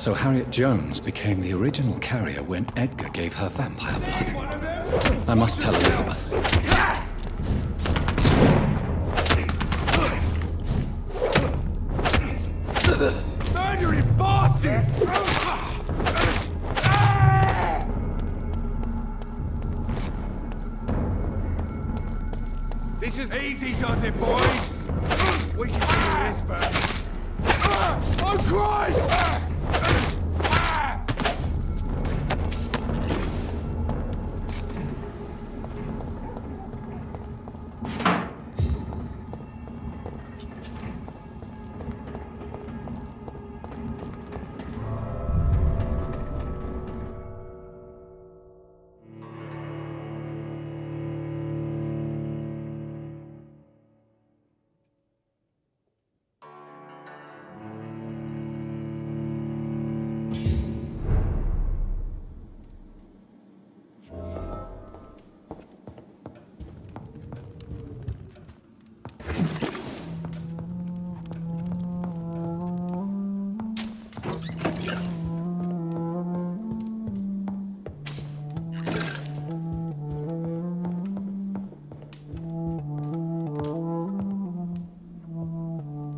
So Harriet Jones became the original carrier when Edgar gave her vampire blood. I must tell Elizabeth. Murdering bastard! This is easy, does it, boys? We can see this first. Oh, Christ!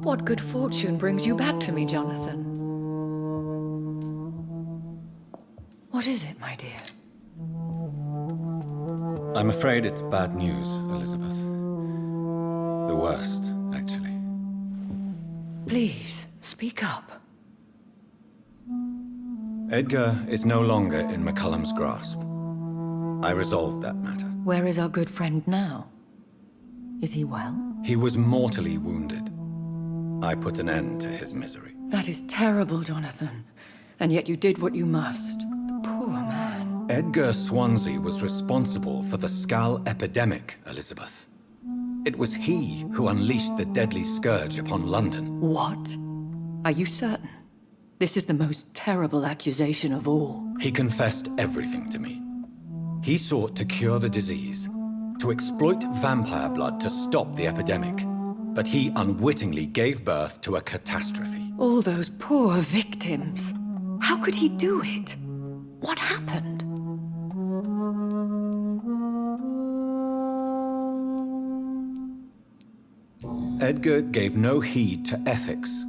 What good fortune brings you back to me, Jonathan? What is it, my dear? I'm afraid it's bad news, Elizabeth. The worst, actually. Please, speak up. Edgar is no longer in McCullum's grasp. I resolved that matter. Where is our good friend now? Is he well? He was mortally wounded. I put an end to his misery. That is terrible, Jonathan. And yet you did what you must. The poor man. Edgar Swansea was responsible for the Skal epidemic, Elizabeth. It was he who unleashed the deadly scourge upon London. What? Are you certain? This is the most terrible accusation of all. He confessed everything to me. He sought to cure the disease, to exploit vampire blood to stop the epidemic. But he unwittingly gave birth to a catastrophe. All those poor victims. How could he do it? What happened? Edgar gave no heed to ethics.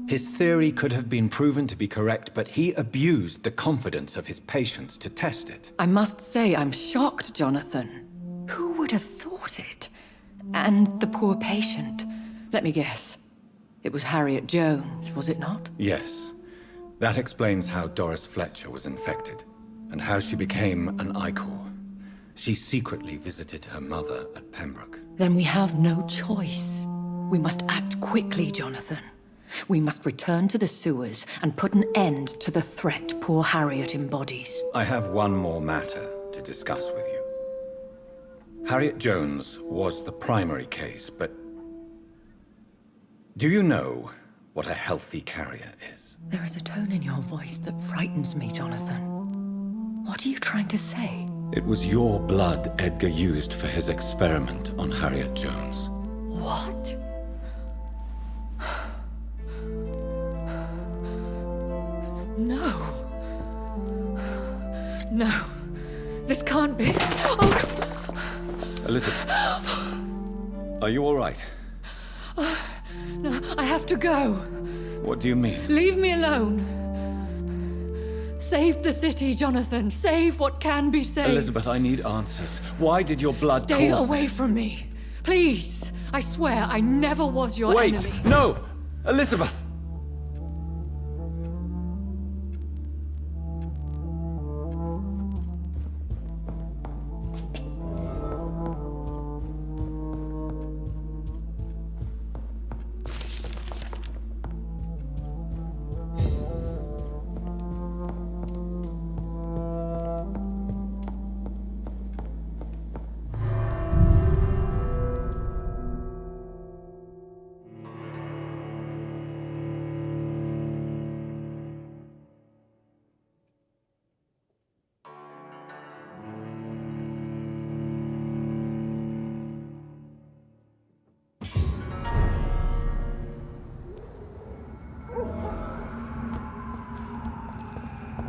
His theory could have been proven to be correct, but he abused the confidence of his patients to test it. I must say I'm shocked, Jonathan. Who would have thought it? And the poor patient. Let me guess. It was Harriet Jones, was it not? Yes. That explains how Doris Fletcher was infected, and how she became an Icor. She secretly visited her mother at Pembroke. Then we have no choice. We must act quickly, Jonathan. We must return to the sewers and put an end to the threat poor Harriet embodies. I have one more matter to discuss with you. Harriet Jones was the primary case, but do you know what a healthy carrier is? There is a tone in your voice that frightens me, Jonathan. What are you trying to say? It was your blood Edgar used for his experiment on Harriet Jones. What? No. No. This can't be. Oh. Elizabeth, are you all right? No, I have to go. What do you mean? Leave me alone. Save the city, Jonathan. Save what can be saved. Elizabeth, I need answers. Why did your blood Stay cause away this? from me. Please. I swear I never was your enemy. Wait! No! Elizabeth!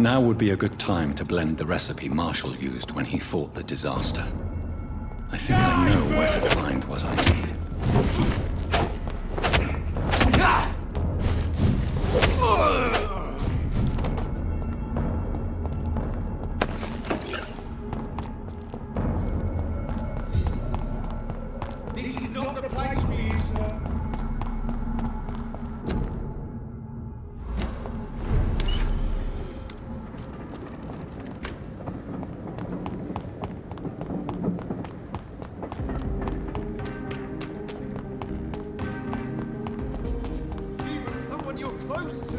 Now would be a good time to blend the recipe Marshall used when he fought the disaster. I think I know where to find what I need. This is not the place for you, sir. Even someone you're close to.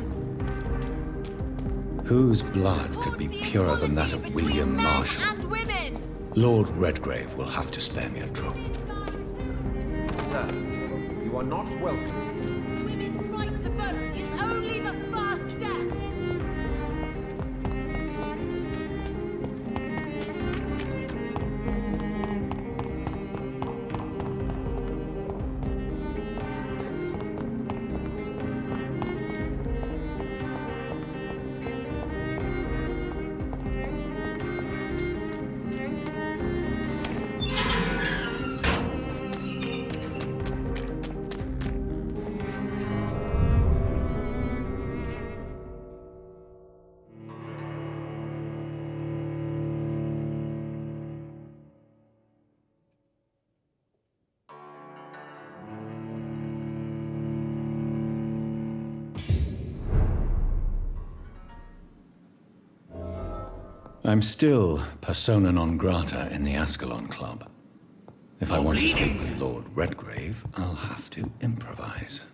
Whose blood could be purer than that of William Marshall? And women! Lord Redgrave will have to spare me a drop. Sir, you are not welcome. Women's right to vote is only the first step. I'm still persona non grata in the Ascalon Club. If I want to speak with Lord Redgrave, I'll have to improvise.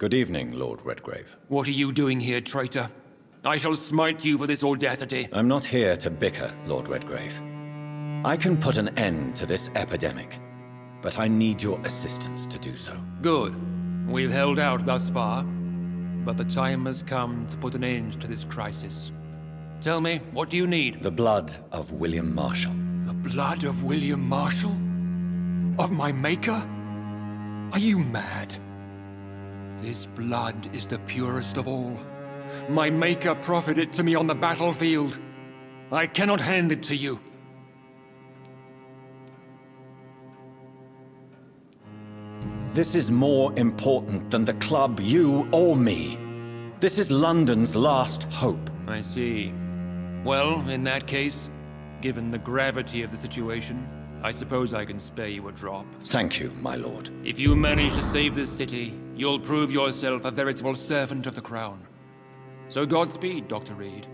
Good evening, Lord Redgrave. What are you doing here, traitor? I shall smite you for this audacity. I'm not here to bicker, Lord Redgrave. I can put an end to this epidemic, but I need your assistance to do so. Good. We've held out thus far, but the time has come to put an end to this crisis. Tell me, what do you need? The blood of William Marshall. The blood of William Marshall? Of my maker? Are you mad? This blood is the purest of all. My maker proffered it to me on the battlefield. I cannot hand it to you. This is more important than the club, you, or me. This is London's last hope. I see. Well, in that case, given the gravity of the situation, I suppose I can spare you a drop. Thank you, my lord. If you manage to save this city, you'll prove yourself a veritable servant of the crown. So Godspeed, Dr. Reed.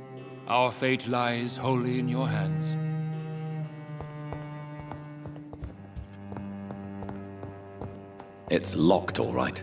Our fate lies wholly in your hands. It's locked, all right.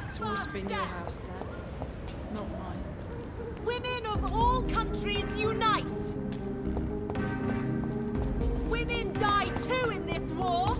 It's always been your house, Dad, not mine. Women of all countries unite! Women die too in this war!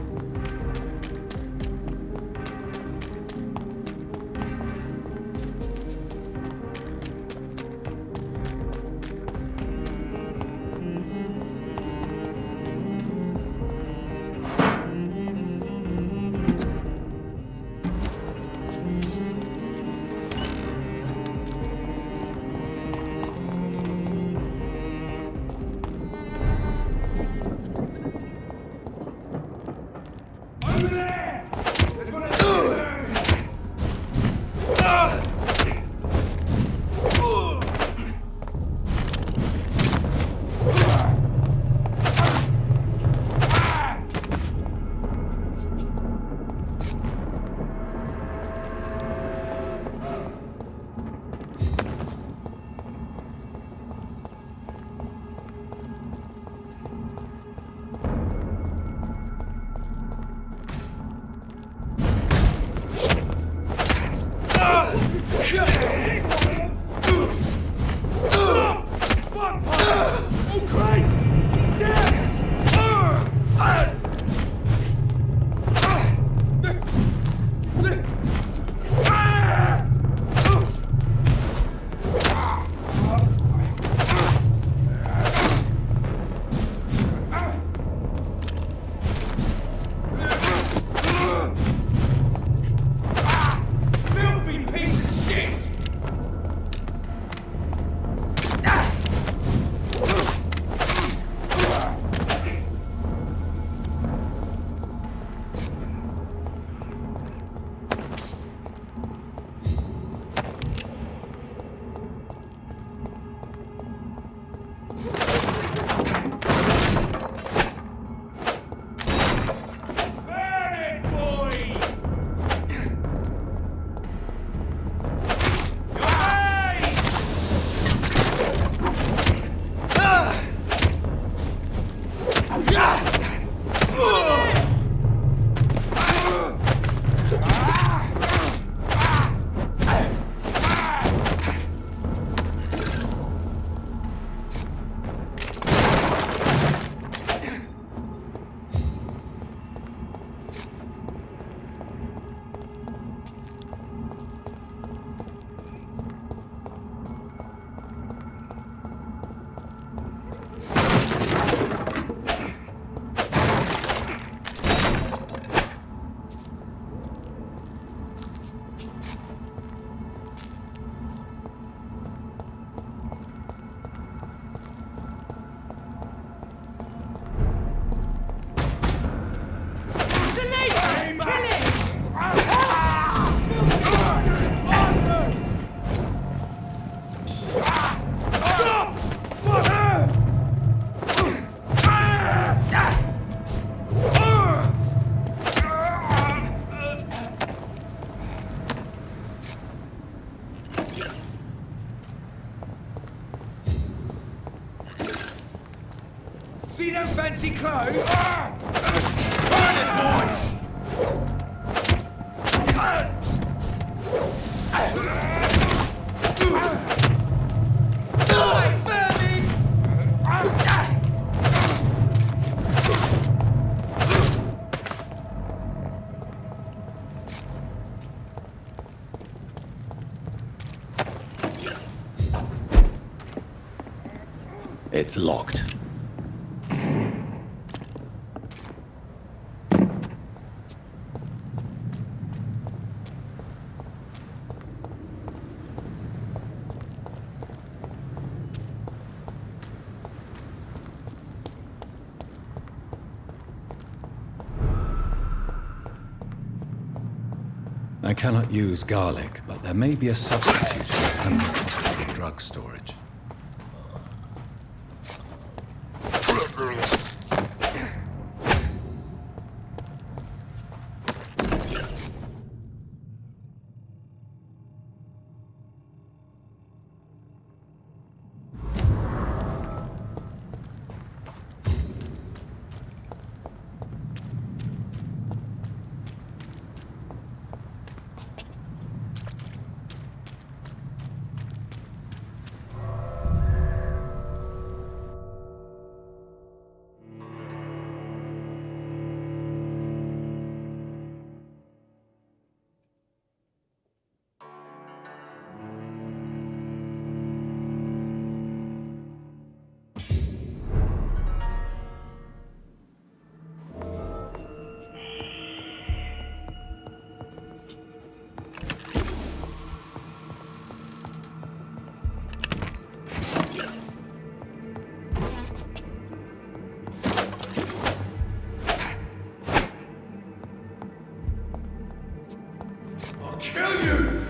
Filthy piece of shit! See them fancy clothes? Burn it, boys! It's locked. I cannot use garlic, but there may be a substitute under hospital drug storage. Kill you!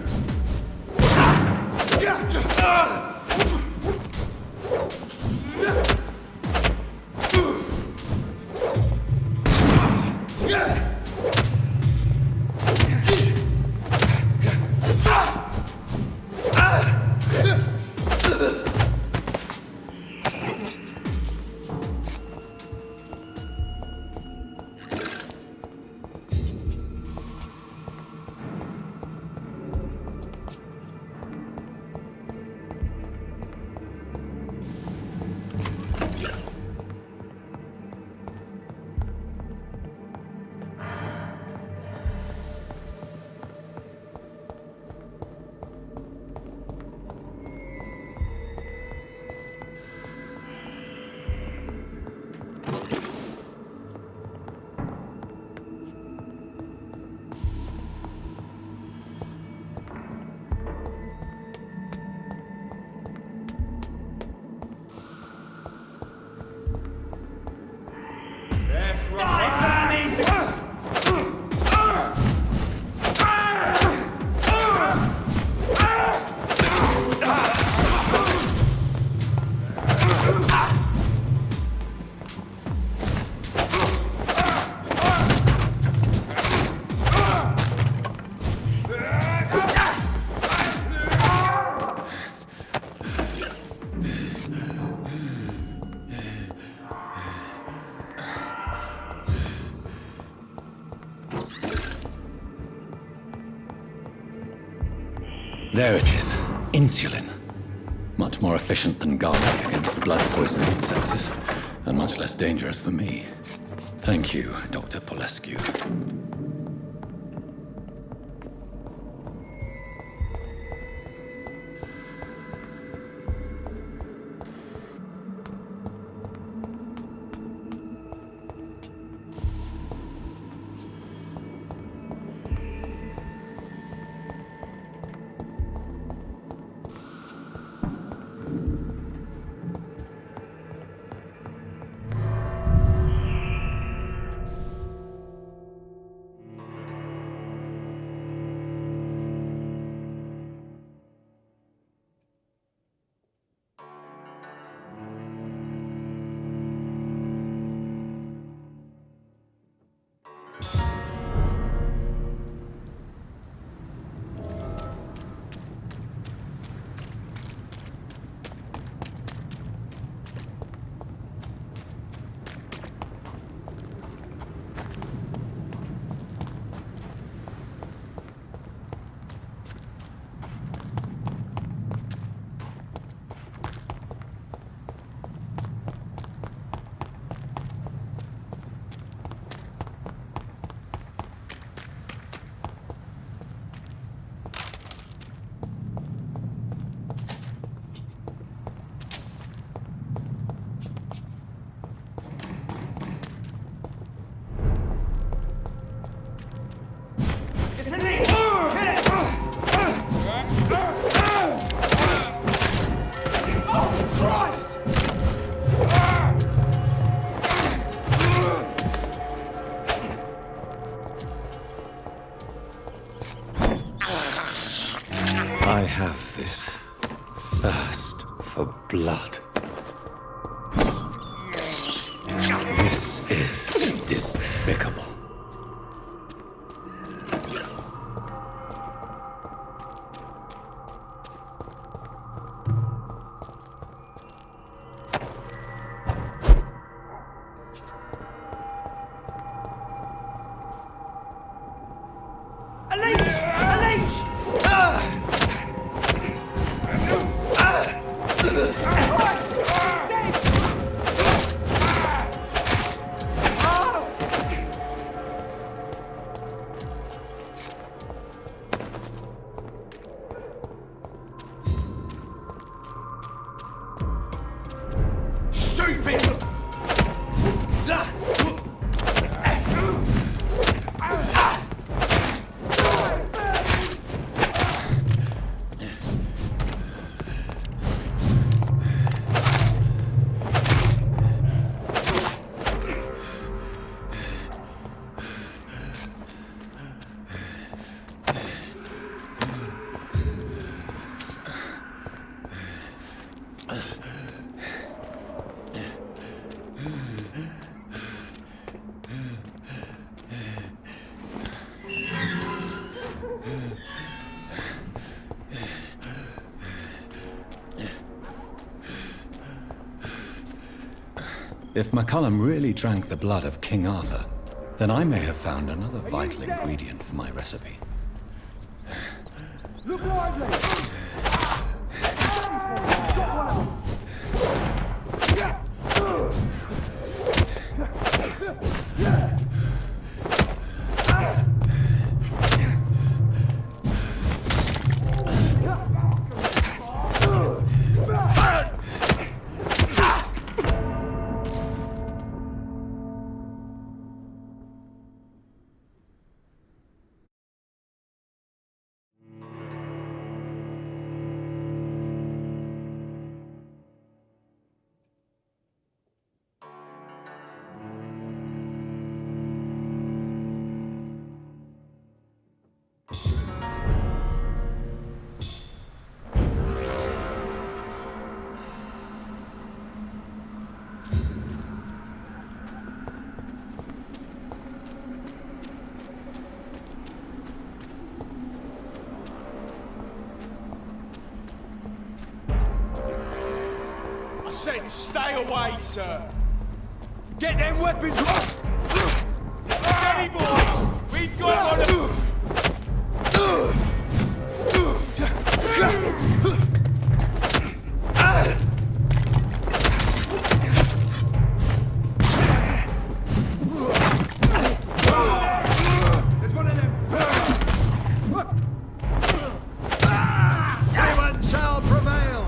There it is. Insulin. Much more efficient than garlic against blood poisoning and sepsis, and much less dangerous for me. Thank you, Dr. Polescu. I have this thirst for blood. This is despicable. If McCullum really drank the blood of King Arthur, then I may have found another vital ingredient for my recipe. Look lively! I said stay away, sir. Get them weapons off. Steady, boys. We've got one of... There's one of them. Anyone shall prevail.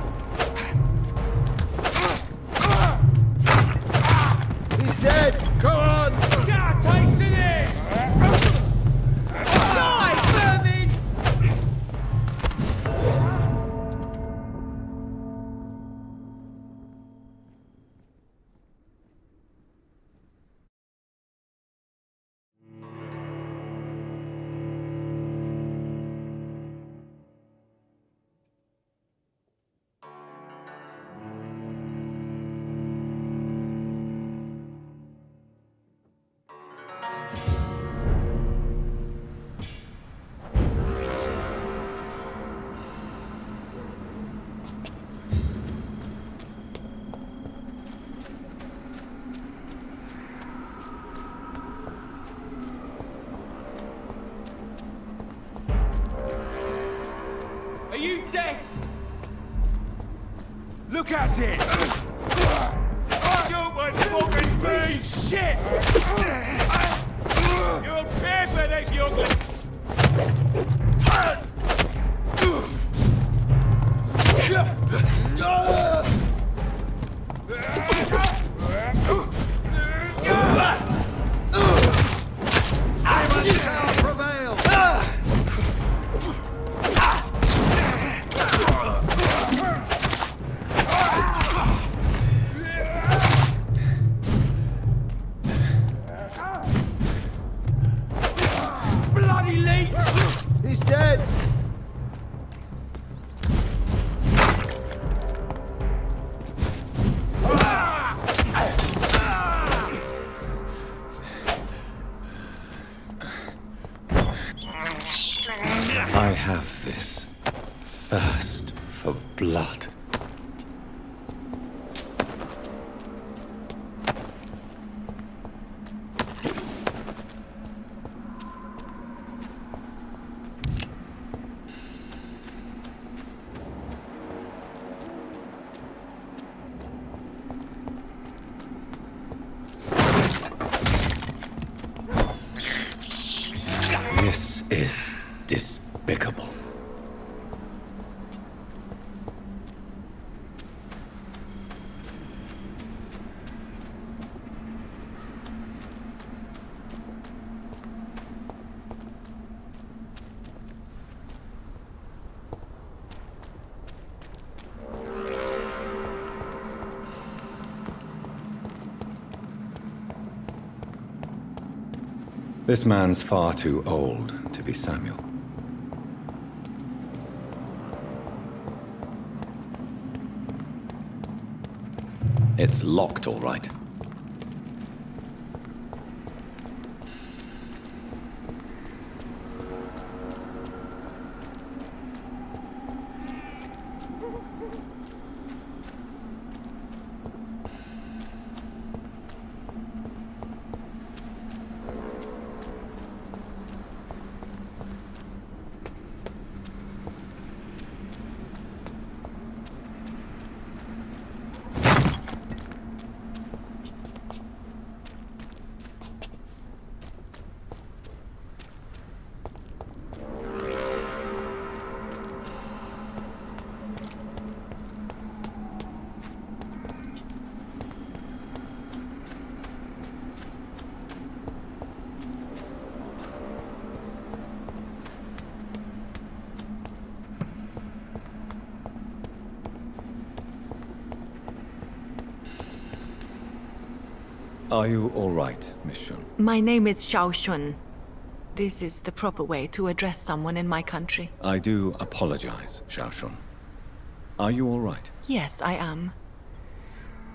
He's dead. Go on. Get a taste of this. Die, vermin. Are you deaf? Look at it! Stupid fucking beast! Shit! You'll pay for this, youngling! Anyone shall prevail! Bloody leech! He's dead! have this thirst for blood. This is despicable. This man's far too old to be Samuel. It's locked, all right. Are you all right, Miss Shun? My name is Xiao Shun. This is the proper way to address someone in my country. I do apologize, Xiao Shun. Are you all right? Yes, I am.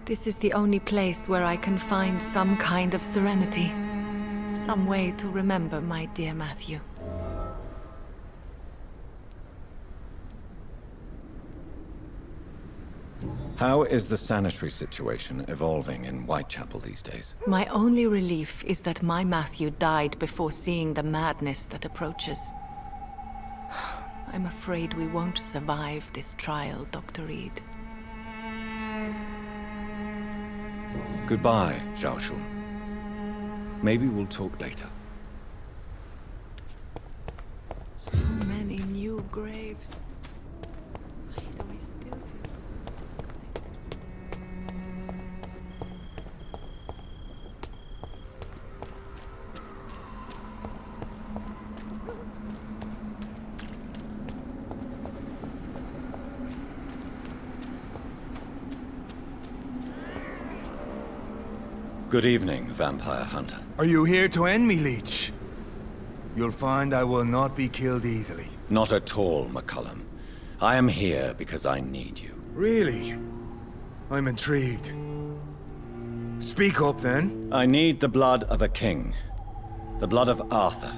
This is the only place where I can find some kind of serenity. Some way to remember my dear Matthew. How is the sanitary situation evolving in Whitechapel these days? My only relief is that my Matthew died before seeing the madness that approaches. I'm afraid we won't survive this trial, Dr. Reed. Goodbye, Xiao Shun. Maybe we'll talk later. So many new graves. Why do I still feel so disconnected? Good evening, Vampire Hunter. Are you here to end me, Leech? You'll find I will not be killed easily. Not at all, McCullum. I am here because I need you. Really? I'm intrigued. Speak up, then. I need the blood of a king. The blood of Arthur.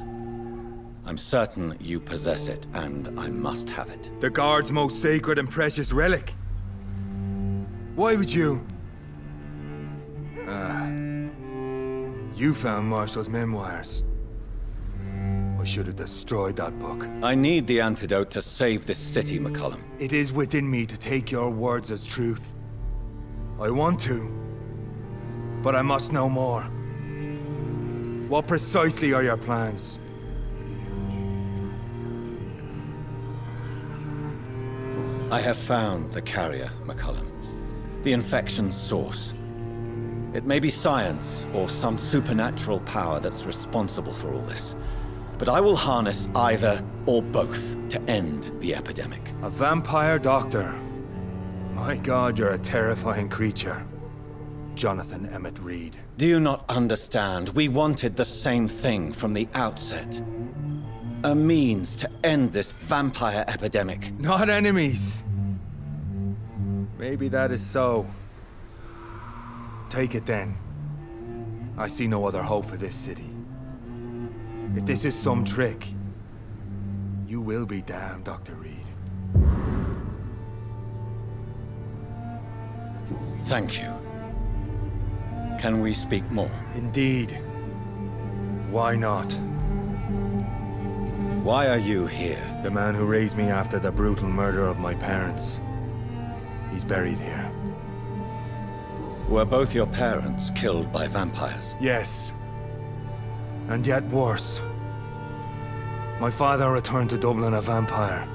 I'm certain you possess it, and I must have it. The Guard's most sacred and precious relic. Why would you? You found Marshall's memoirs. I should have destroyed that book. I need the antidote to save this city, McCullum. It is within me to take your words as truth. I want to, but I must know more. What precisely are your plans? I have found the carrier, McCullum. The infection's source. It may be science or some supernatural power that's responsible for all this. But I will harness either or both to end the epidemic. A vampire doctor. My God, you're a terrifying creature. Jonathan Emmett Reed. Do you not understand? We wanted the same thing from the outset. A means to end this vampire epidemic. Not enemies. Maybe that is so. Take it then. I see no other hope for this city. If this is some trick, You will be damned, Dr. Reed. Thank you. Can we speak more? Indeed. Why not? Why are you here? The man who raised me after the brutal murder of my parents. He's buried here. Were both your parents killed by vampires? Yes. And yet worse. My father returned to Dublin a vampire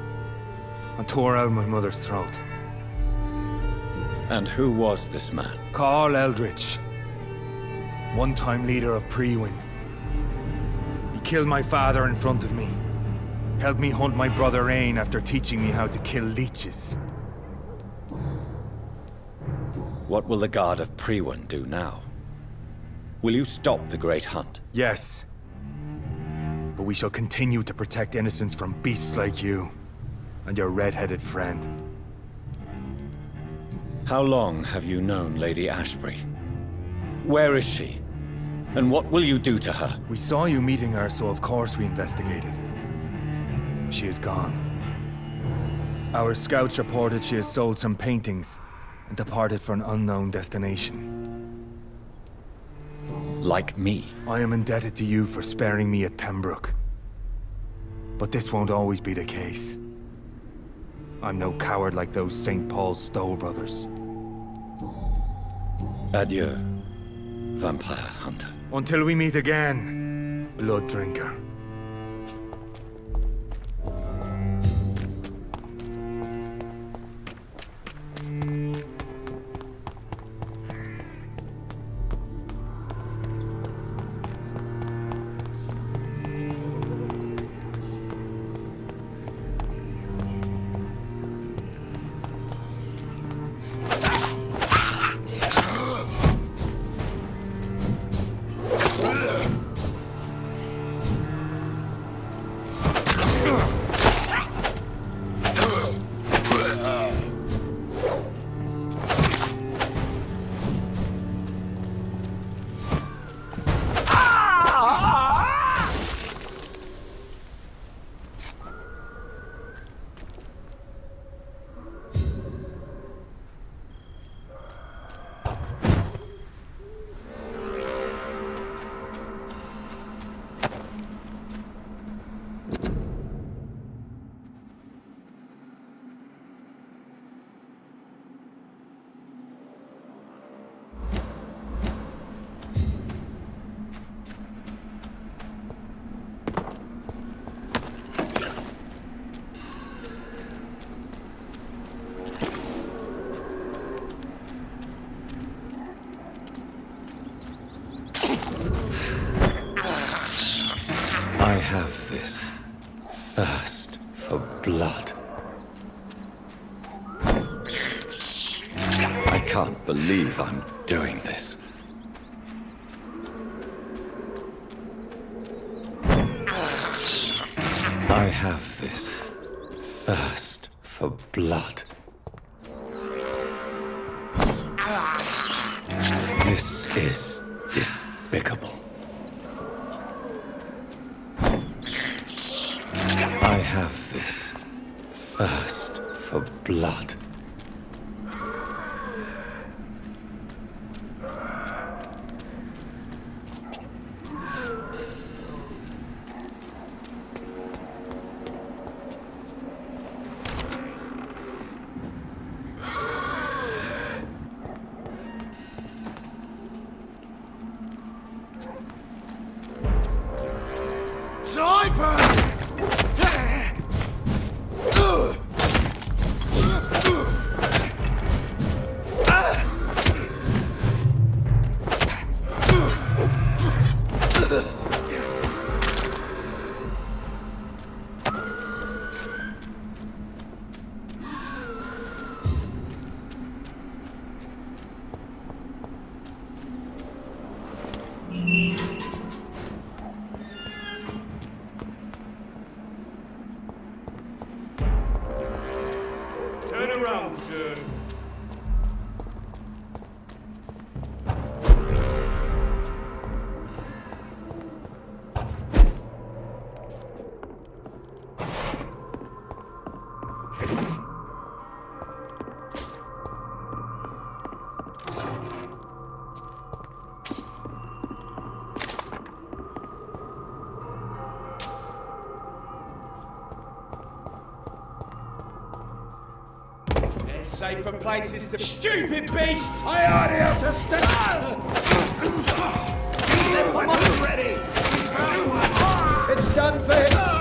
and tore out my mother's throat. And who was this man? Carl Eldritch. One-time leader of Prewin. He killed my father in front of me. Helped me hunt my brother Ain after teaching me how to kill leeches. What will the Guard of Prewin do now? Will you stop the Great Hunt? Yes. But we shall continue to protect innocents from beasts like you and your red-headed friend. How long have you known Lady Ashbury? Where is she? And what will you do to her? We saw you meeting her, so of course we investigated. She is gone. Our scouts reported she has sold some paintings and departed for an unknown destination. Like me? I am indebted to you for sparing me at Pembroke. But this won't always be the case. I'm no coward like those St. Paul's Stowe brothers. Adieu, vampire hunter. Until we meet again, blood drinker. I have this thirst for blood. I can't believe I'm doing this. I have this thirst for blood. This is despicable. I have this thirst for blood. Turn around, sir. safer places to... Stupid beast! I order you to stand! Get one ready! It's done for him!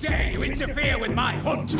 dare you interfere with my hunt?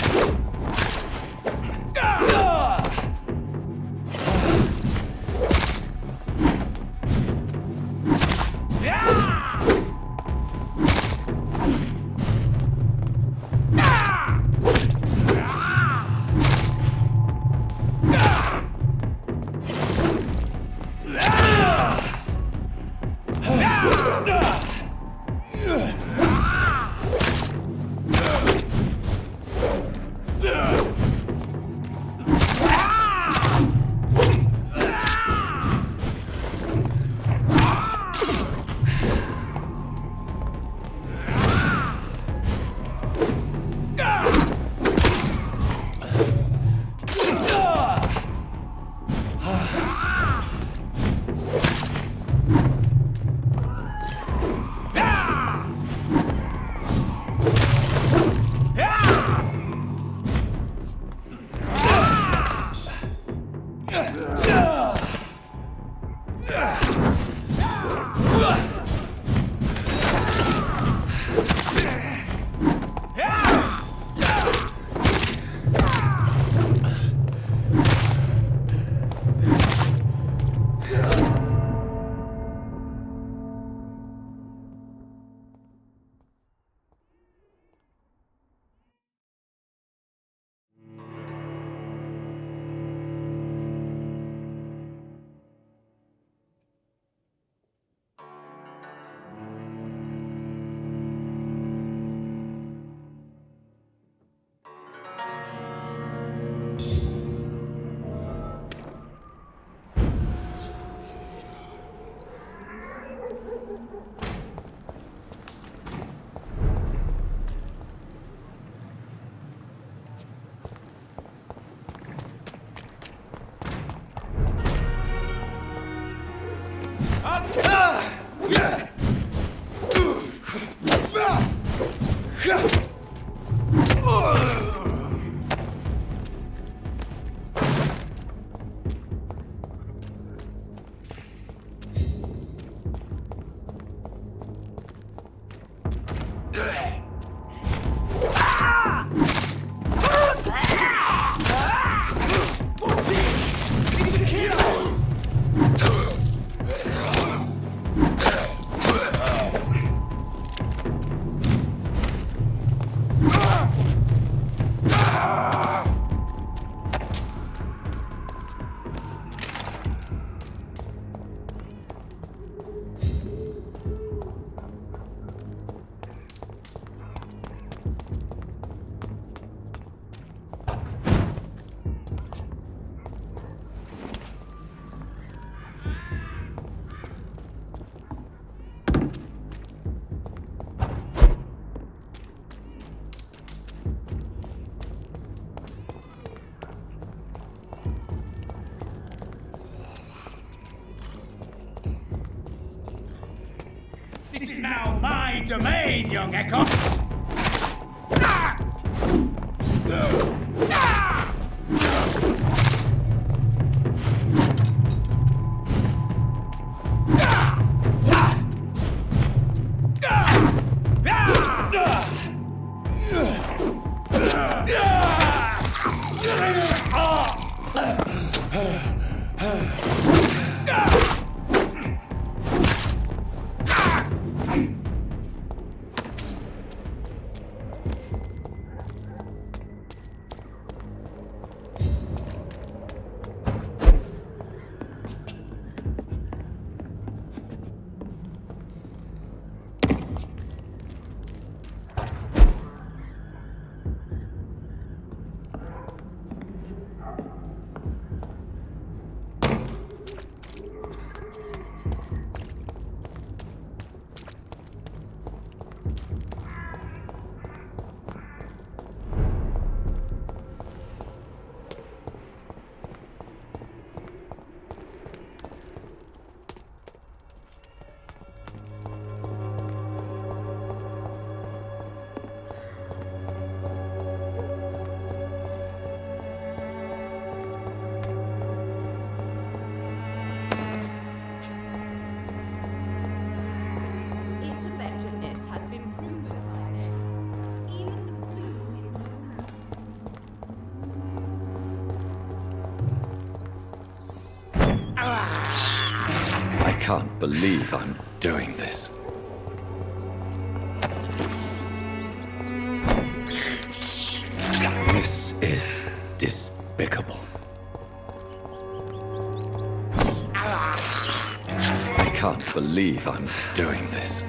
This is now my domain, young Echo. can't believe I'm doing this. This is despicable. I can't believe I'm doing this.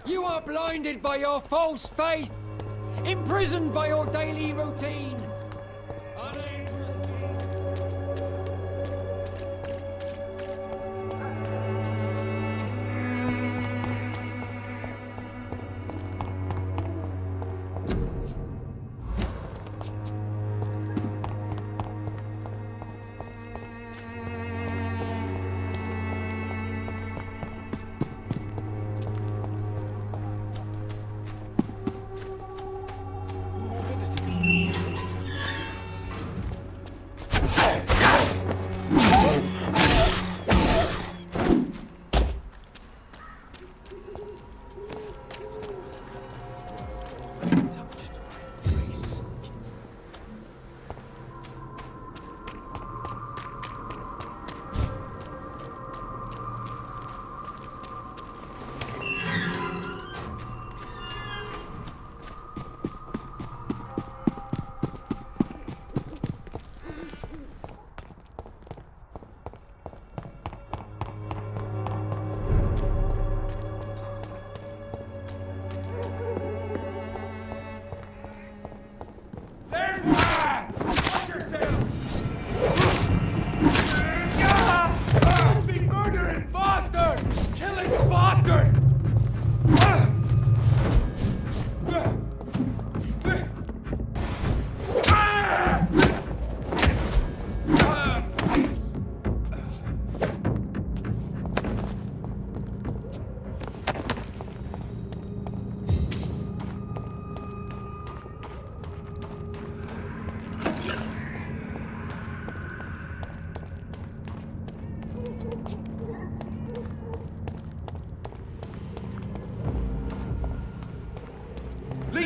You are blinded by your false faith, imprisoned by your daily routine.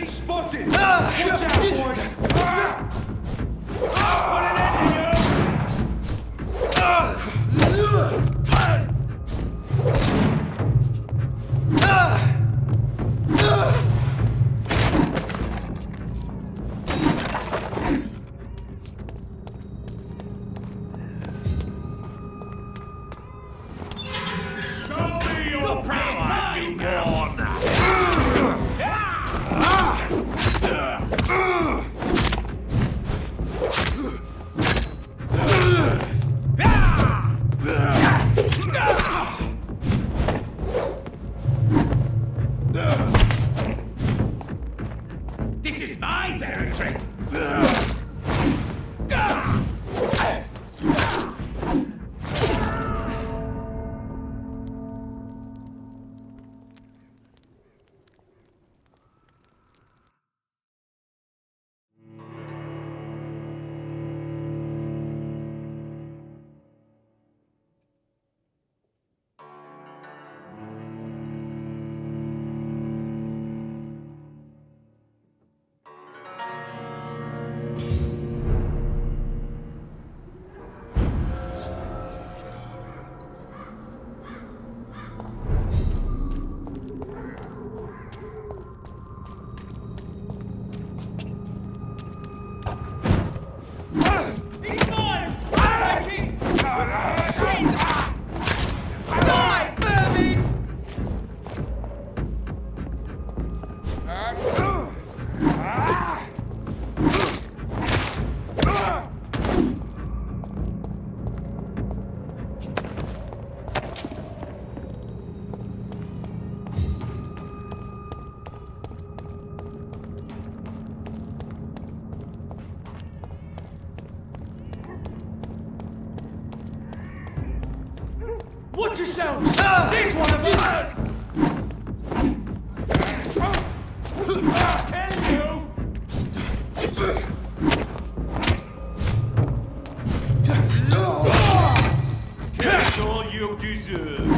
Leech spotted! Watch out, boys! I'll put an end to you! Show me your power, you moron! This is my territory! Watch yourselves! There's one of them! Can you? That's all you deserve!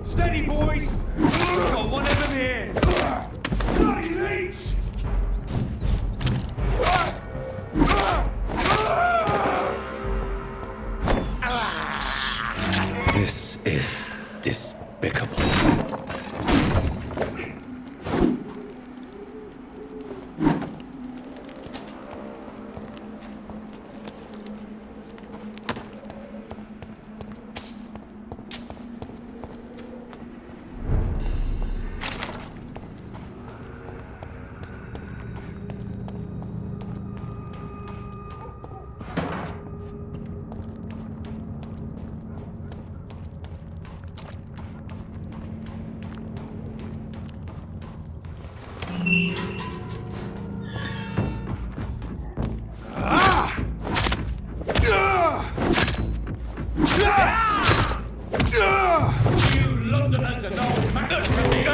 Steady, boys! Got one of them here! Bloody leech! This is despicable. You Londoners are no match for me!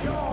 Your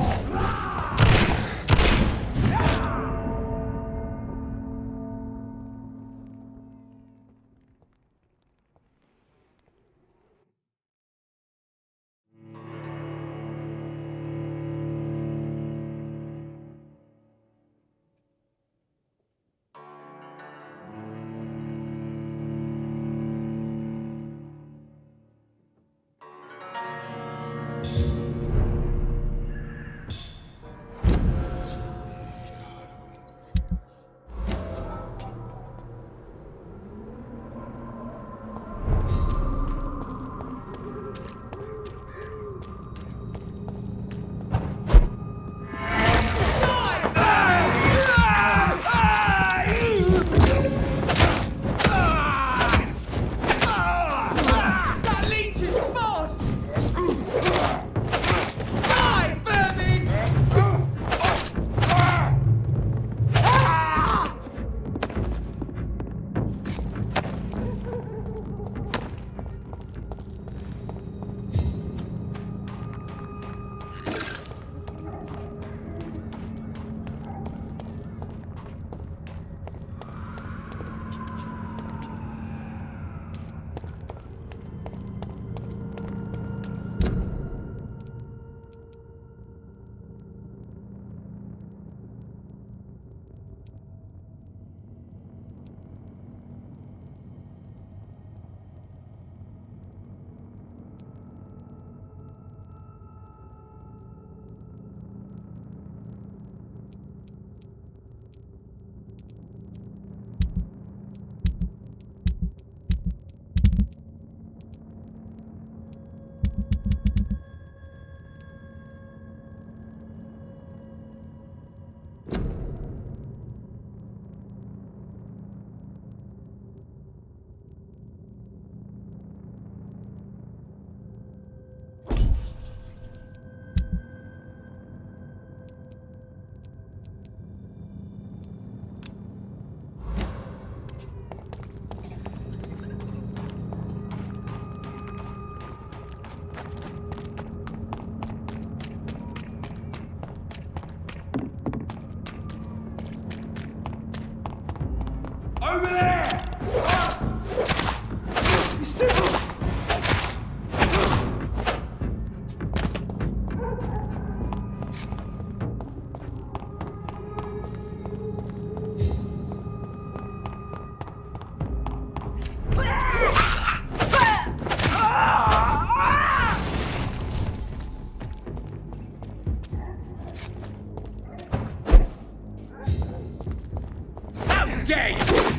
dare you!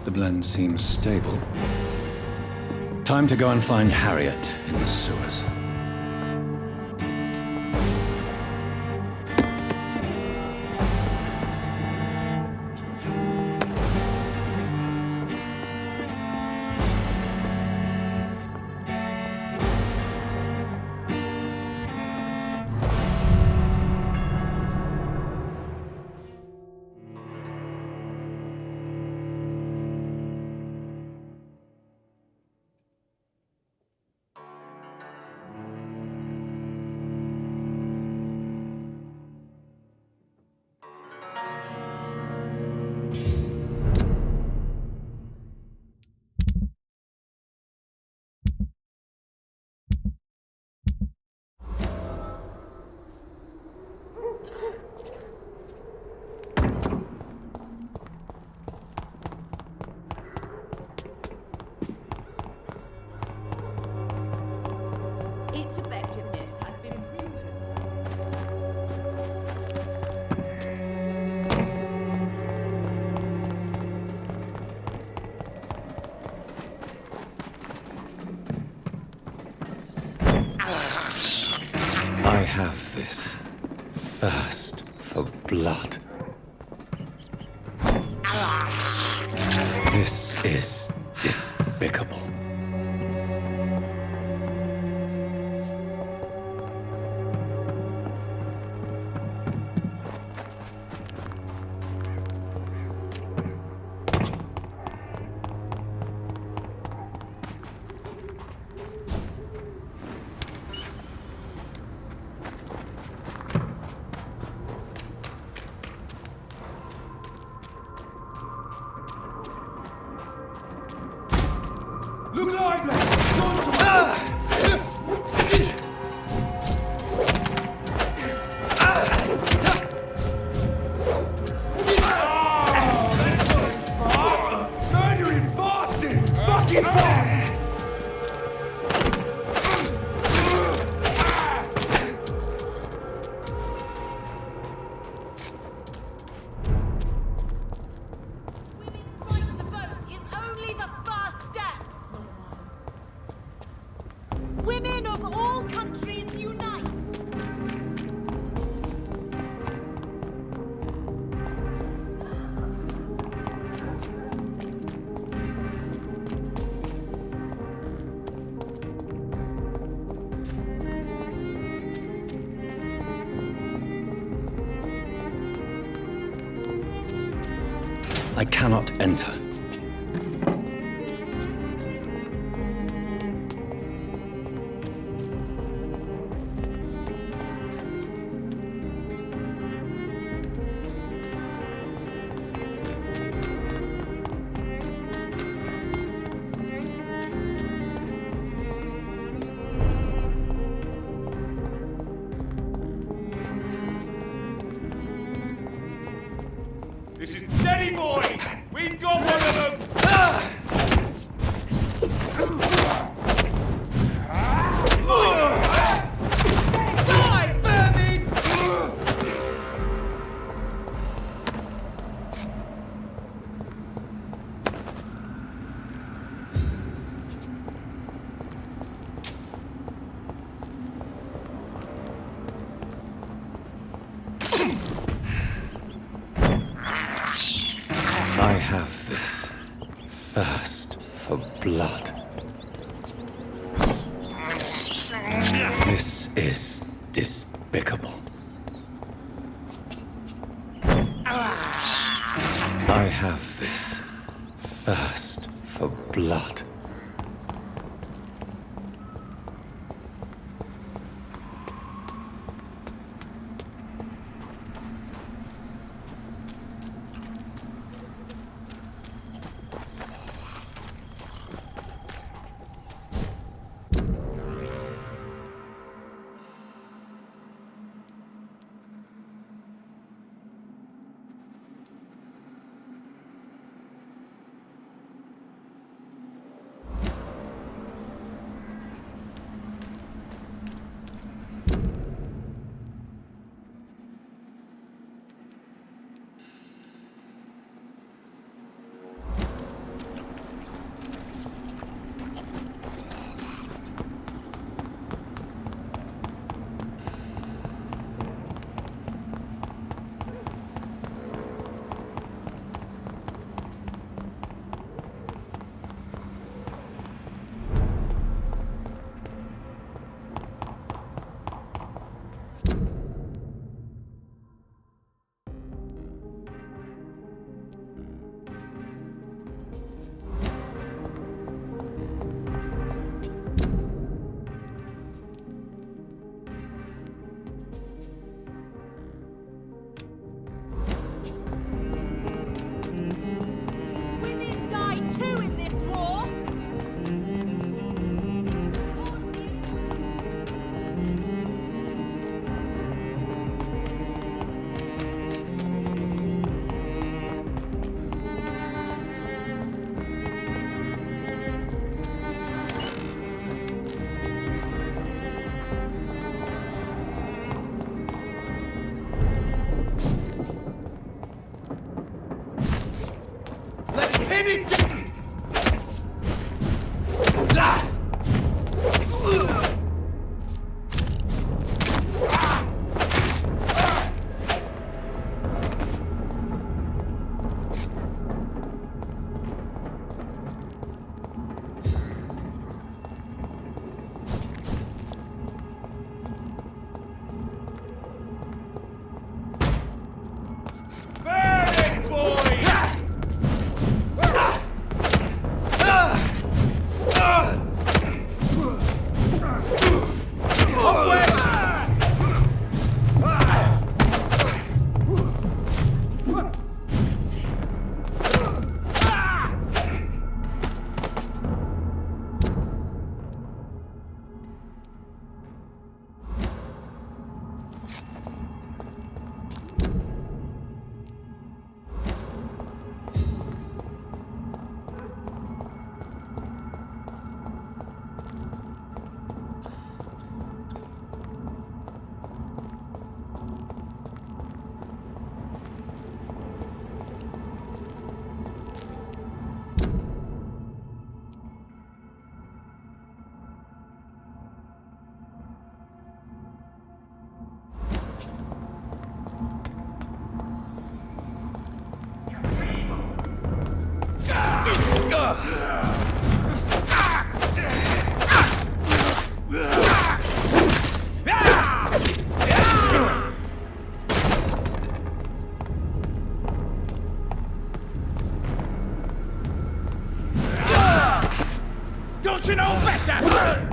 The blend seems stable. Time to go and find Harriet in the sewers. Its effectiveness has been proven. I have this thirst for blood. This is despicable. I cannot enter. This is steady, boy! We've got one of them! I have this thirst for blood. This is despicable. I have this thirst for blood. Women die too in this war. Let's hit it! Burn it, boy! Don't you know better?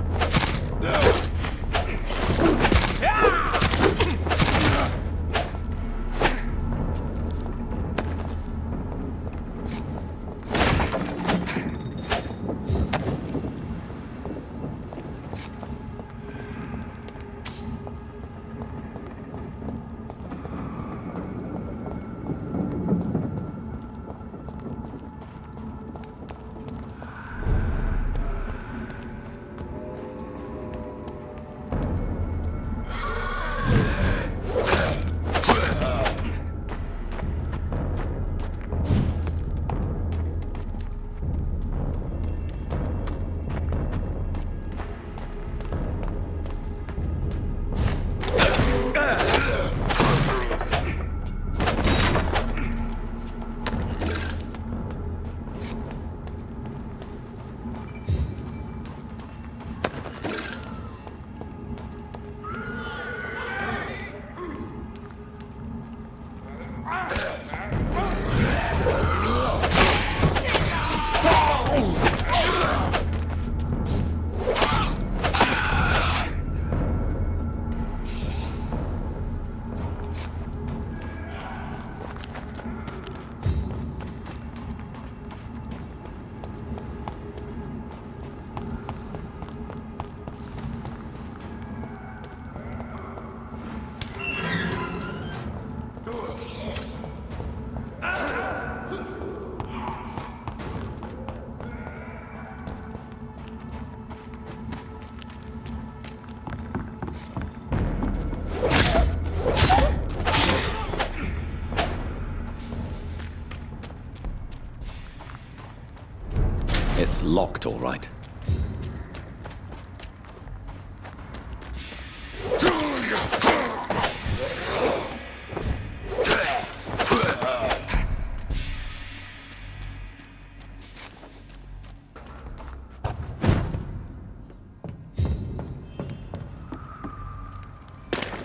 It's locked, all right.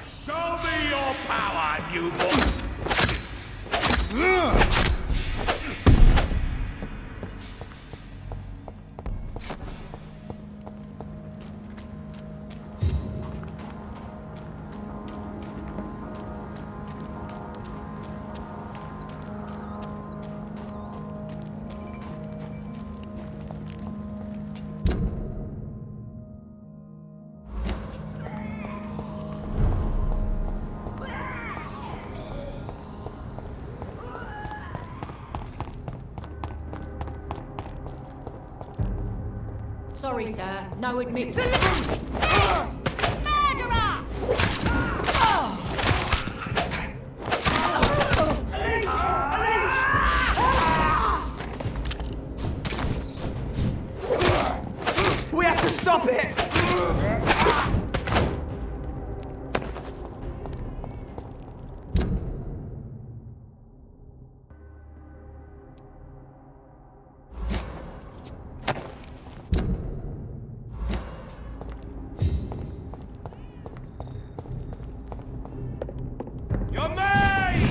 Show me your power, newborn! Sorry, sir. No admits. Murderer! We have to stop it! You're mine!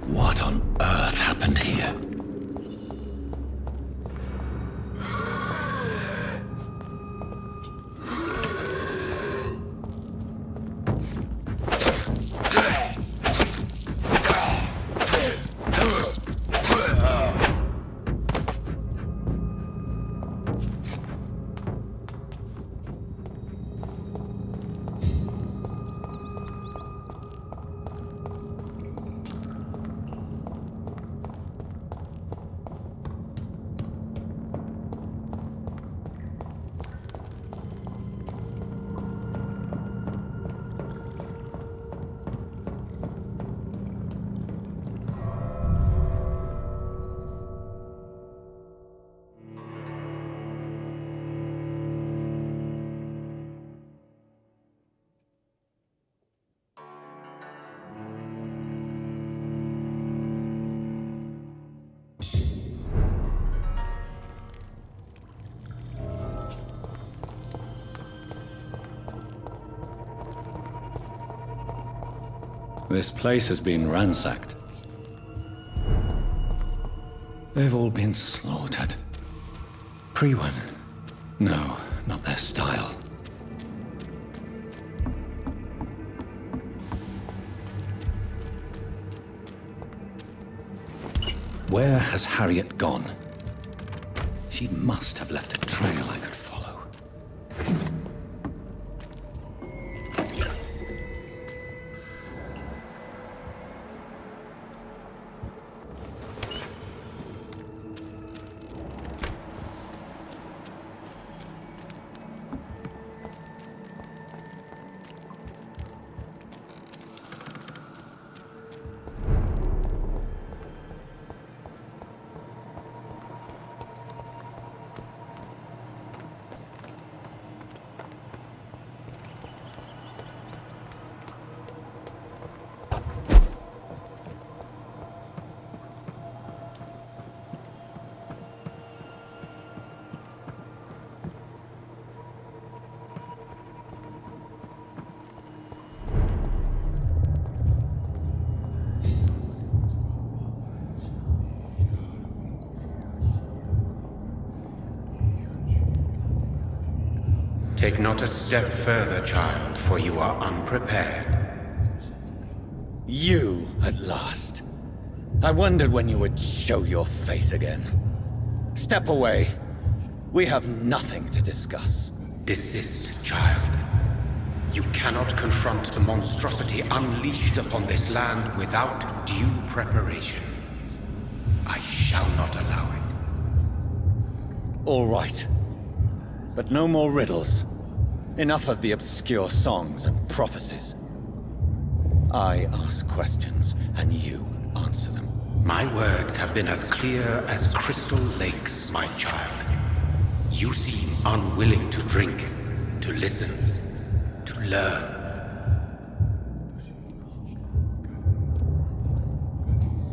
What on earth happened here? This place has been ransacked. They've all been slaughtered. Pre-one? No, not their style. Where has Harriet gone? She must have left a trail I could follow. Take not a step further, child, for you are unprepared. You, at last. I wondered when you would show your face again. Step away. We have nothing to discuss. Desist, child. You cannot confront the monstrosity unleashed upon this land without due preparation. I shall not allow it. All right. But no more riddles. Enough of the obscure songs and prophecies. I ask questions, and you answer them. My words have been as clear as crystal lakes, my child. You seem unwilling to drink, to listen, to learn.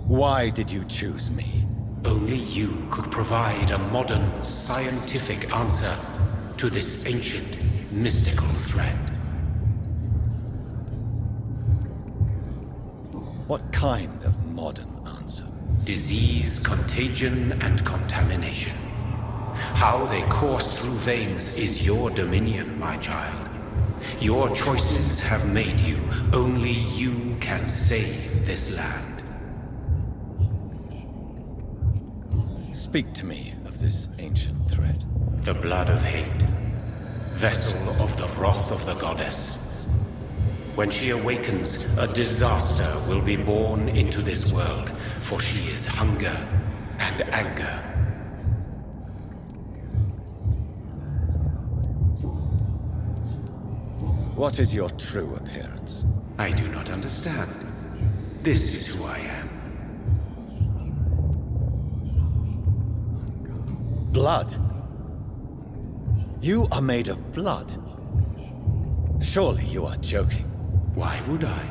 Why did you choose me? Only you could provide a modern, scientific answer to this ancient, mystical threat. What kind of modern answer? Disease, contagion, and contamination. How they course through veins is your dominion, my child. Your choices have made you. Only you can save this land. Speak to me of this ancient threat. The blood of hate. Vessel of the wrath of the goddess. When she awakens, a disaster will be born into this world, for she is hunger and anger. What is your true appearance? I do not understand. This is who I am. Blood? You are made of blood. Surely you are joking. Why would I?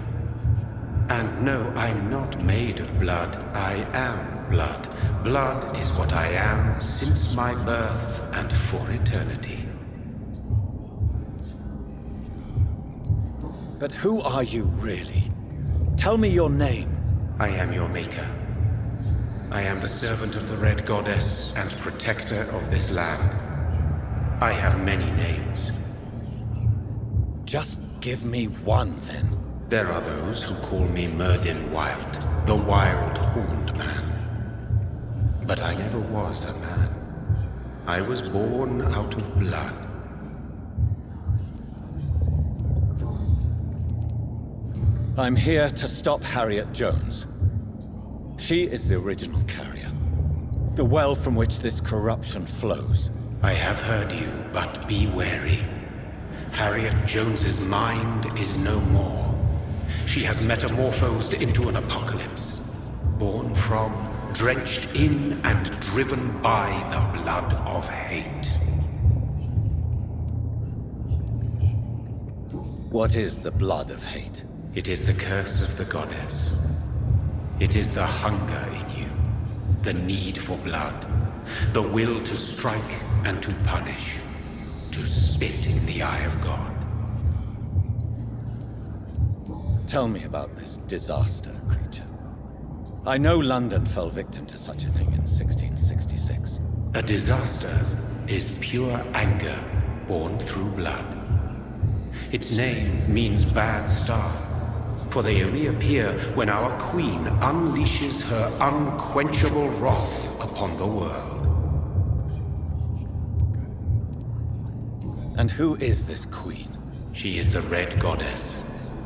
And no, I'm not made of blood. I am blood. Blood is what I am since my birth and for eternity. But who are you really? Tell me your name. I am your maker. I am the servant of the Red Goddess and protector of this land. I have many names. Just give me one, then. There are those who call me Myrddin Wild, the Wild Horned Man. But I never was a man. I was born out of blood. I'm here to stop Harriet Jones. She is the original carrier. The well from which this corruption flows. I have heard you, but be wary. Harriet Jones's mind is no more. She has metamorphosed into an apocalypse. Born from, drenched in, and driven by the blood of hate. What is the blood of hate? It is the curse of the goddess. It is the hunger in you, the need for blood, the will to strike and to punish, to spit in the eye of God. Tell me about this disaster creature. I know London fell victim to such a thing in 1666. A disaster is pure anger born through blood. Its name means bad star, for they only appear when our queen unleashes her unquenchable wrath upon the world. And who is this queen? She is the Red Goddess,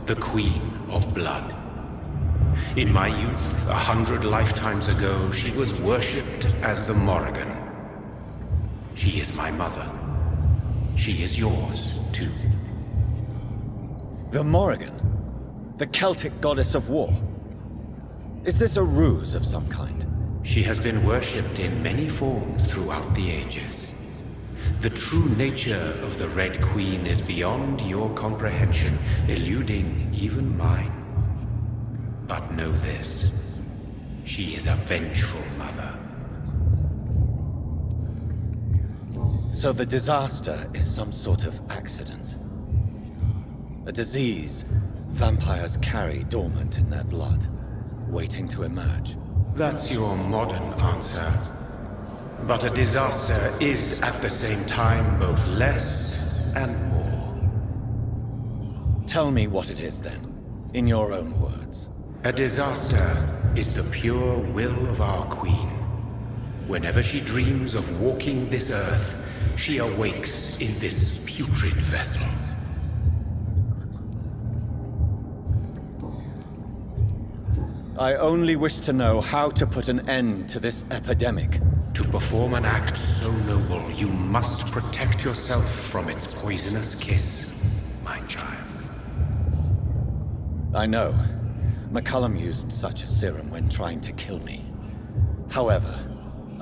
the Queen of Blood. In my youth, 100 lifetimes ago, she was worshipped as the Morrigan. She is my mother. She is yours, too. The Morrigan? The Celtic goddess of war? Is this a ruse of some kind? She has been worshipped in many forms throughout the ages. The true nature of the Red Queen is beyond your comprehension, eluding even mine. But know this, she is a vengeful mother. So the disaster is some sort of accident. A disease vampires carry dormant in their blood, waiting to emerge. That's your modern answer. But a disaster is at the same time both less and more. Tell me what it is then, in your own words. A disaster is the pure will of our queen. Whenever she dreams of walking this earth, she awakes in this putrid vessel. I only wish to know how to put an end to this epidemic. To perform an act so noble, you must protect yourself from its poisonous kiss, my child. I know. McCullum used such a serum when trying to kill me. However,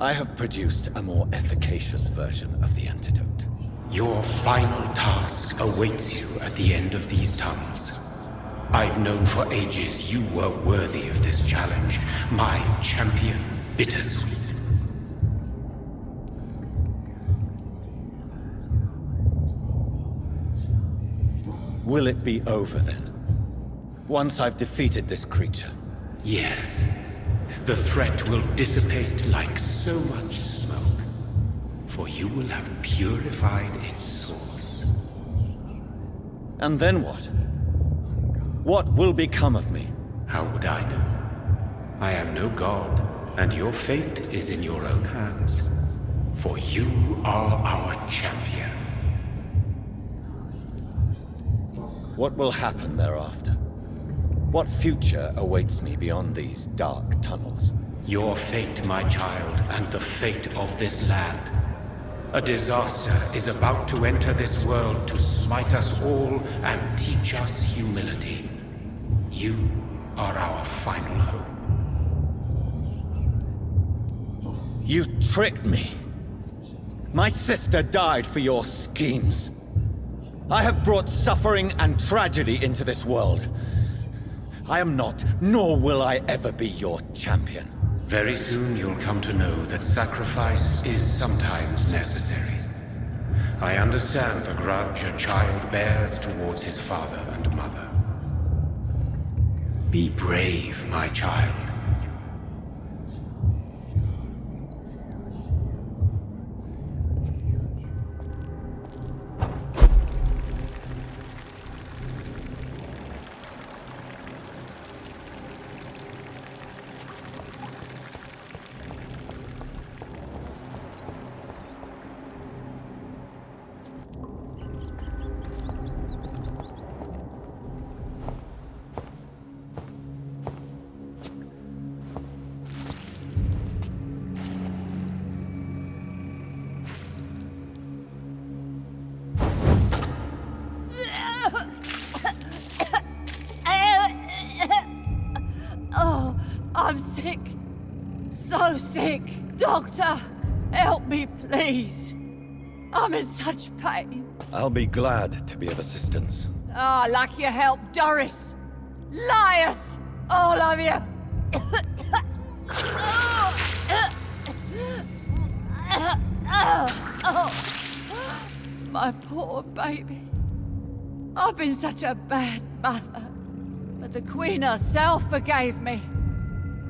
I have produced a more efficacious version of the antidote. Your final task awaits you at the end of these tunnels. I've known for ages you were worthy of this challenge, my champion, Bittersweet. Will it be over then? Once I've defeated this creature? Yes. The threat will dissipate like so much smoke, for you will have purified its source. And then what? What will become of me? How would I know? I am no god, and your fate is in your own hands. For you are our champion. What will happen thereafter? What future awaits me beyond these dark tunnels? Your fate, my child, and the fate of this land. A disaster is about to enter this world to smite us all and teach us humility. You are our final hope. You tricked me. My sister died for your schemes. I have brought suffering and tragedy into this world. I am not, nor will I ever be your champion. Very soon you'll come to know that sacrifice is sometimes necessary. I understand the grudge a child bears towards his father and mother. Be brave, my child. Oh, I'm sick. So sick. Doctor, help me, please. I'm in such pain. I'll be glad to be of assistance. Ah, like your help, Doris. Liars! All of you! My poor baby. I've been such a bad mother. But the Queen herself forgave me.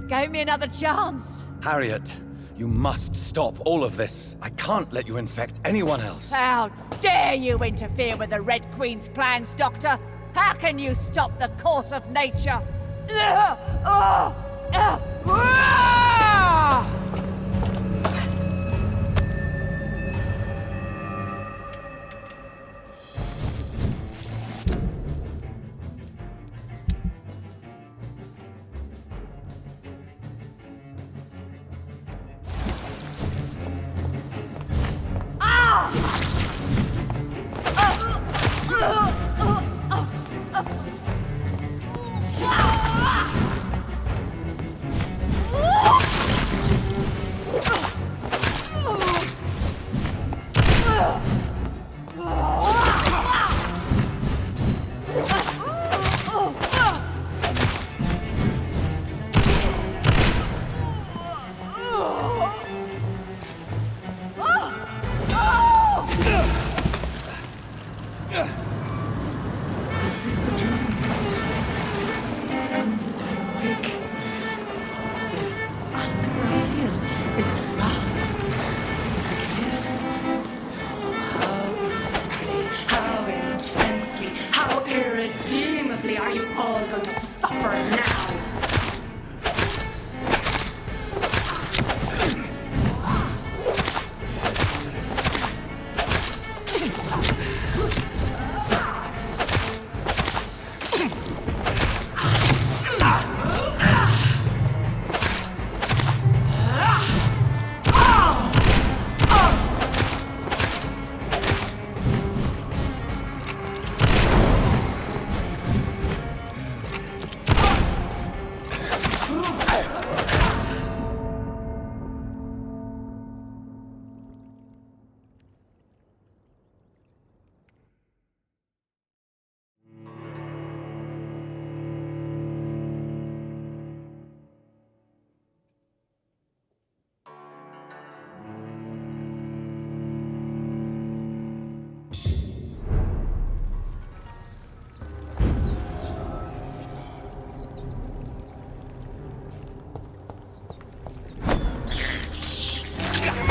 Gave me another chance. Harriet, you must stop all of this. I can't let you infect anyone else. How dare you interfere with the Red Queen's plans, Doctor? How can you stop the course of nature?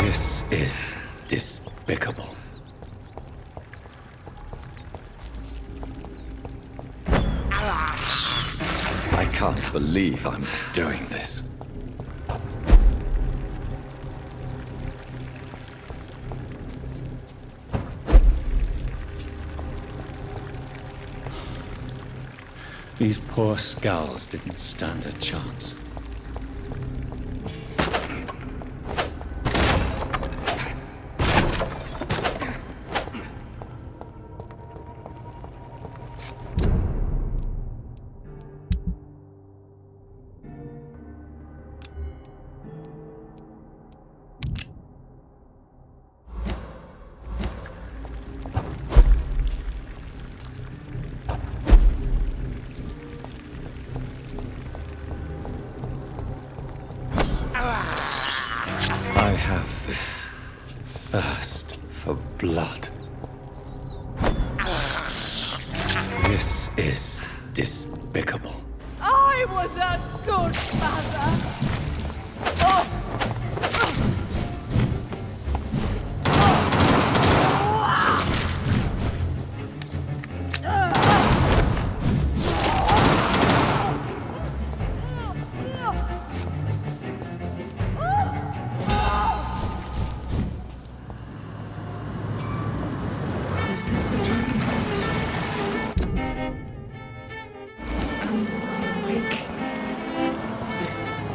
This is despicable. I can't believe I'm doing this. These poor skulls didn't stand a chance. I have this thirst for blood. This is despicable. I was a good mother. Oh. This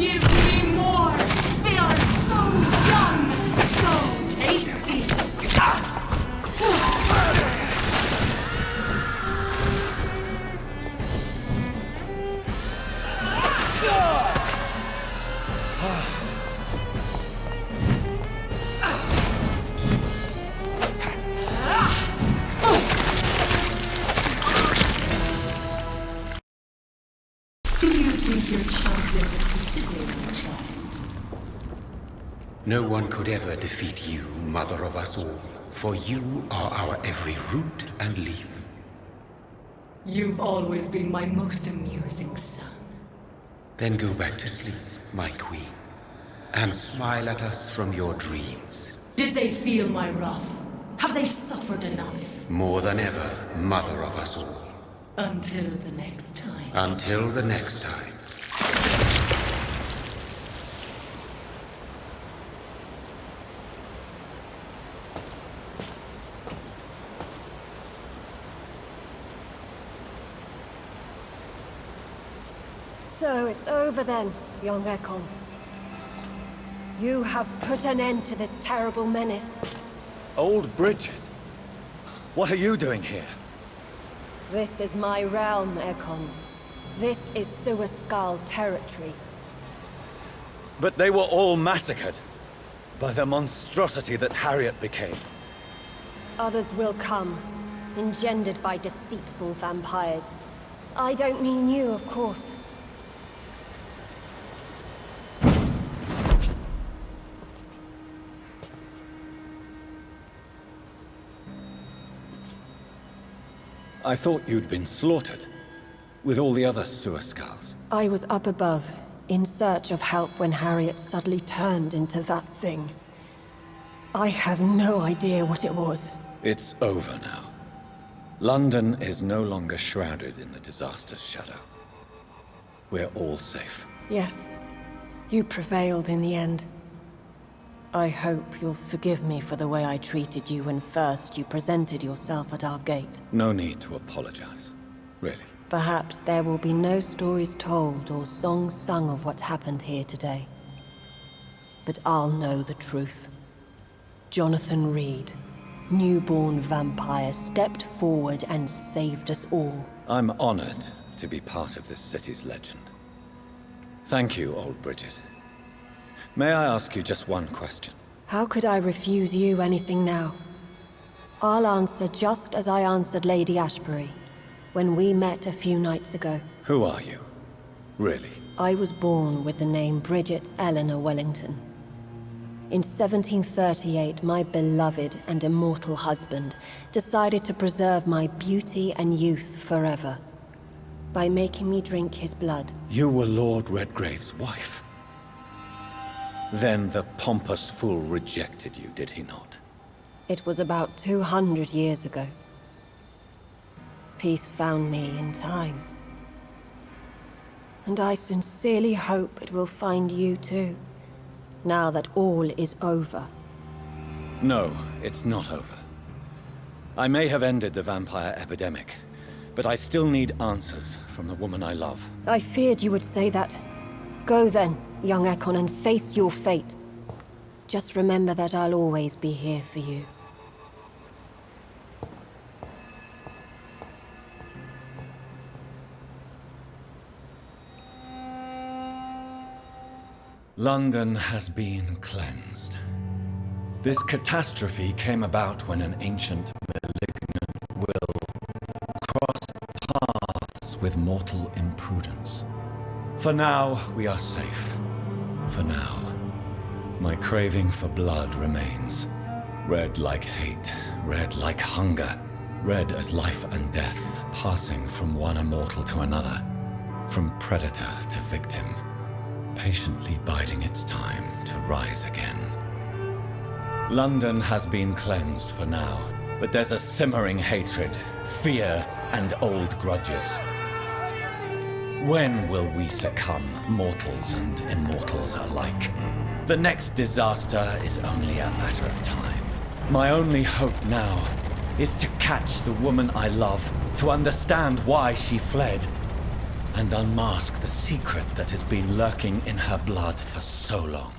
Give me more! They are so young! So tasty! No one could ever defeat you, mother of us all, for you are our every root and leaf. You've always been my most amusing son. Then go back to sleep, my queen, and smile at us from your dreams. Did they feel my wrath? Have they suffered enough? More than ever, mother of us all. Until the next time. Until the next time. So it's over then, young Ekon. You have put an end to this terrible menace. Old Bridget? What are you doing here? This is my realm, Ekon. This is Suaskal territory. But they were all massacred by the monstrosity that Harriet became. Others will come, engendered by deceitful vampires. I don't mean you, of course. I thought you'd been slaughtered, with all the other Suaskals. I was up above, in search of help when Harriet suddenly turned into that thing. I have no idea what it was. It's over now. London is no longer shrouded in the disaster's shadow. We're all safe. Yes, you prevailed in the end. I hope you'll forgive me for the way I treated you when first you presented yourself at our gate. No need to apologize, really. Perhaps there will be no stories told or songs sung of what happened here today. But I'll know the truth. Jonathan Reed, newborn vampire, stepped forward and saved us all. I'm honored to be part of this city's legend. Thank you, old Bridget. May I ask you just one question? How could I refuse you anything now? I'll answer just as I answered Lady Ashbury when we met a few nights ago. Who are you? Really? I was born with the name Bridget Eleanor Wellington. In 1738, my beloved and immortal husband decided to preserve my beauty and youth forever by making me drink his blood. You were Lord Redgrave's wife. Then the pompous fool rejected you, did he not? It was about 200 years ago. Peace found me in time. And I sincerely hope it will find you too, now that all is over. No, it's not over. I may have ended the vampire epidemic, but I still need answers from the woman I love. I feared you would say that. Go then, young Ekon, and face your fate. Just remember that I'll always be here for you. London has been cleansed. This catastrophe came about when an ancient malignant will crossed paths with mortal imprudence. For now, we are safe. For now. My craving for blood remains. Red like hate, red like hunger. Red as life and death, passing from one immortal to another. From predator to victim. Patiently biding its time to rise again. London has been cleansed for now, but there's a simmering hatred, fear, and old grudges. When will we succumb, mortals and immortals alike? The next disaster is only a matter of time. My only hope now is to catch the woman I love, to understand why she fled. and unmask the secret that has been lurking in her blood for so long.